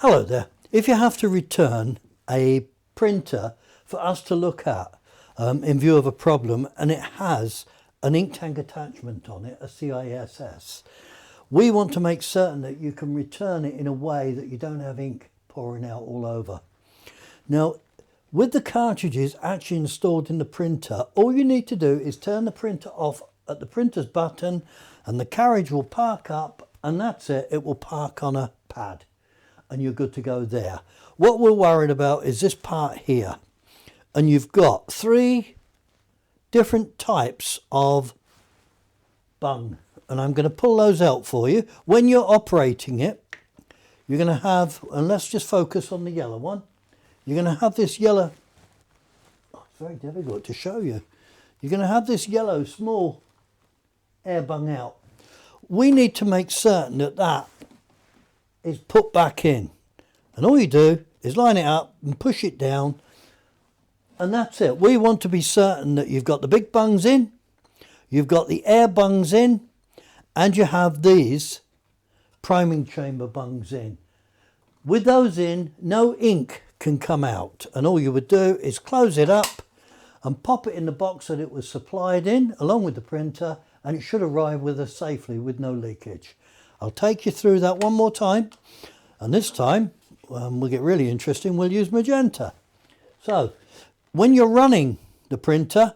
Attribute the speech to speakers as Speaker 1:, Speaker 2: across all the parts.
Speaker 1: Hello there. If you have to return a printer for us to look at in view of a problem, and it has an ink tank attachment on it, a CISS, we want to make certain that you can return it in a way that you don't have ink pouring out all over. Now, with the cartridges actually installed in the printer, all you need to do is turn the printer off at the printer's button and the carriage will park up, and that's it. It will park on a pad and you're good to go there. What we're worried about is this part here, and you've got 3 different types of bung, and I'm going to pull those out for you. When you're operating it, you're going to have, and let's just focus on the yellow one, you're going to have this yellow, it's very difficult to show you, you're going to have this yellow small air bung out. We need to make certain that that is put back in, and all you do is line it up and push it down, and that's it. We want to be certain that you've got the big bungs in, you've got the air bungs in, and you have these priming chamber bungs in. With those in, no ink can come out, and all you would do is close it up and pop it in the box that it was supplied in along with the printer, and it should arrive with us safely with no leakage. I'll take you through that one more time, and this time we'll get really interesting. We'll use magenta. So when you're running the printer,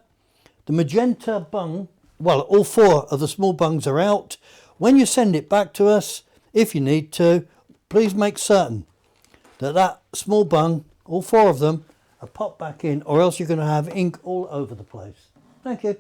Speaker 1: the magenta bung, well, all 4 of the small bungs are out. When you send it back to us, if you need to, please make certain that that small bung, all 4 of them, are popped back in, or else you're going to have ink all over the place. Thank you.